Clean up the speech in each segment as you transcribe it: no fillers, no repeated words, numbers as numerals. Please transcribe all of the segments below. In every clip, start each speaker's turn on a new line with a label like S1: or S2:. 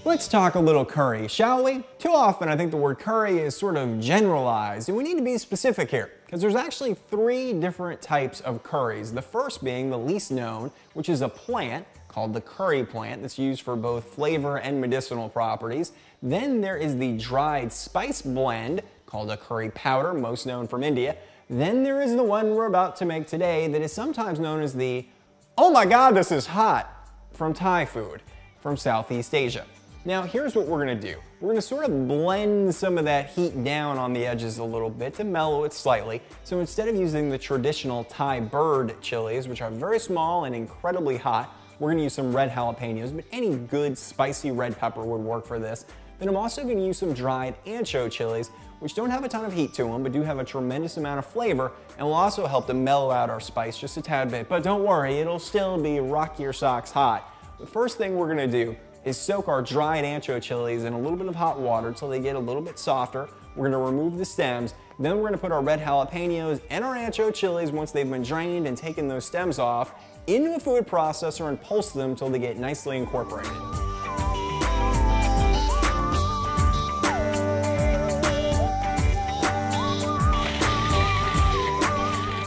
S1: Let's talk a little curry, shall we? Too often I think the word curry is sort of generalized, and we need to be specific here, because there's actually 3 different types of curries. The first being the least known, which is a plant called the curry plant that's used for both flavor and medicinal properties. Then there is the dried spice blend called a curry powder, most known from India. Then there is the one we're about to make today that is sometimes known as the, oh my god, this is hot, from Thai food, from Southeast Asia. Now here's what we're going to do. We're going to sort of blend some of that heat down on the edges a little bit to mellow it slightly. So instead of using the traditional Thai bird chilies, which are very small and incredibly hot, we're going to use some red jalapenos, but any good spicy red pepper would work for this. Then I'm also going to use some dried ancho chilies, which don't have a ton of heat to them, but do have a tremendous amount of flavor and will also help to mellow out our spice just a tad bit. But don't worry, it'll still be rock your socks hot. The first thing we're going to do is soak our dried ancho chilies in a little bit of hot water until they get a little bit softer. We're going to remove the stems. Then we're going to put our red jalapenos and our ancho chilies, once they've been drained and taken those stems off, into a food processor and pulse them until they get nicely incorporated.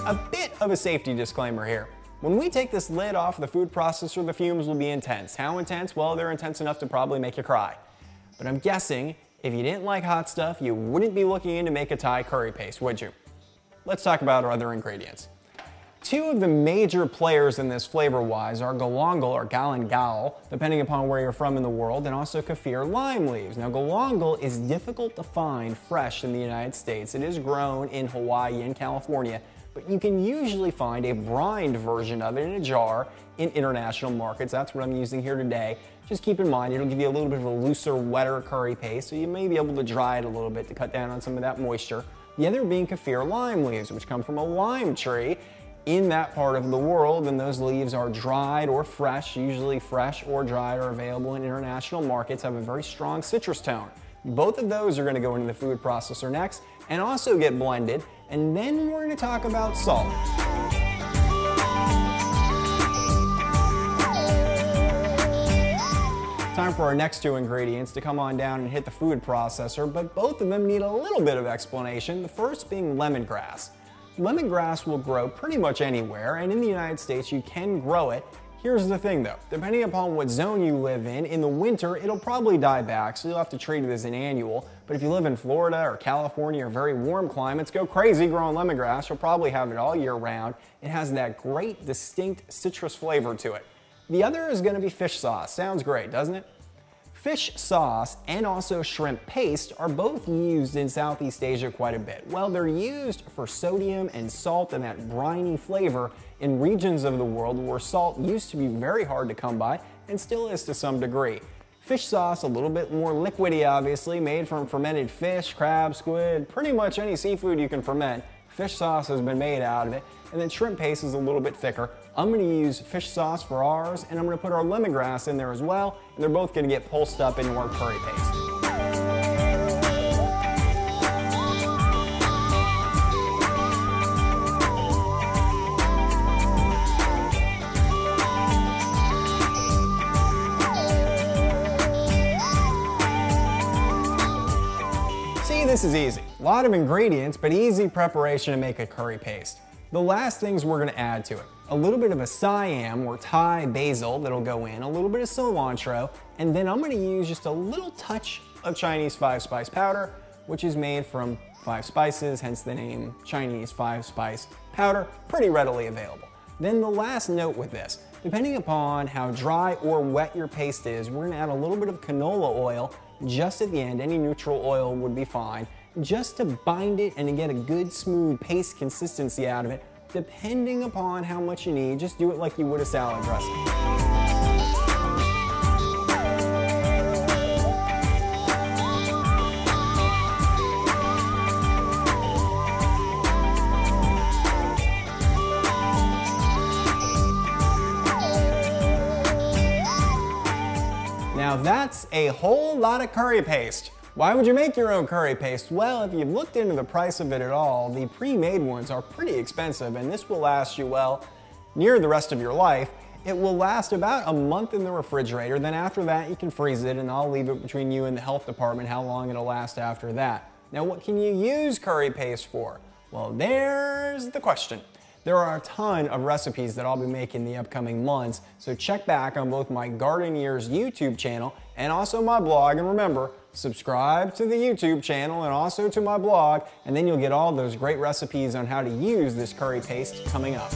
S1: A bit of a safety disclaimer here. When we take this lid off the food processor, the fumes will be intense. How intense? Well, they're intense enough to probably make you cry. But I'm guessing if you didn't like hot stuff, you wouldn't be looking in to make a Thai curry paste, would you? Let's talk about our other ingredients. 2 of the major players in this flavor-wise are galangal or galangal, depending upon where you're from in the world, and also kaffir lime leaves. Now, galangal is difficult to find fresh in the United States. It is grown in Hawaii and California, but you can usually find a brined version of it in a jar in international markets. That's what I'm using here today. Just keep in mind, it'll give you a little bit of a looser, wetter curry paste, so you may be able to dry it a little bit to cut down on some of that moisture. The other being kaffir lime leaves, which come from a lime tree in that part of the world, and those leaves are dried or fresh. Usually fresh or dried are available in international markets, have a very strong citrus tone. Both of those are going to go into the food processor next and also get blended, and then we're going to talk about salt. Time for our next 2 ingredients to come on down and hit the food processor, but both of them need a little bit of explanation, the first being lemongrass. Lemongrass will grow pretty much anywhere, and in the United States you can grow it. Here's the thing though, depending upon what zone you live in the winter it'll probably die back, so you'll have to treat it as an annual. But if you live in Florida or California or very warm climates, go crazy growing lemongrass. You'll probably have it all year round. It has that great distinct citrus flavor to it. The other is going to be fish sauce. Sounds great, doesn't it? Fish sauce and also shrimp paste are both used in Southeast Asia quite a bit. Well, they're used for sodium and salt and that briny flavor in regions of the world where salt used to be very hard to come by and still is to some degree. Fish sauce, a little bit more liquidy obviously, made from fermented fish, crab, squid, pretty much any seafood you can ferment. Fish sauce has been made out of it, and then shrimp paste is a little bit thicker. I'm going to use fish sauce for ours, and I'm going to put our lemongrass in there as well, and they're both going to get pulsed up into our curry paste. This is easy. A lot of ingredients, but easy preparation to make a curry paste. The last things we're going to add to it: a little bit of a Siam or Thai basil that'll go in, a little bit of cilantro, and then I'm going to use just a little touch of Chinese 5-spice powder, which is made from 5 spices, hence the name Chinese 5-spice powder, pretty readily available. Then the last note with this, depending upon how dry or wet your paste is, we're going to add a little bit of canola oil just at the end. Any neutral oil would be fine, just to bind it and to get a good smooth paste consistency out of it. Depending upon how much you need, just do it like you would a salad dressing. Now that's a whole lot of curry paste. Why would you make your own curry paste? Well, if you've looked into the price of it at all, the pre-made ones are pretty expensive, and this will last you, well, near the rest of your life. It will last about a month in the refrigerator, then after that you can freeze it, and I'll leave it between you and the health department how long it'll last after that. Now, what can you use curry paste for? Well, there's the question. There are a ton of recipes that I'll be making the upcoming months, so check back on both my Garden Years YouTube channel and also my blog, and remember, subscribe to the YouTube channel and also to my blog, and then you'll get all those great recipes on how to use this curry paste coming up.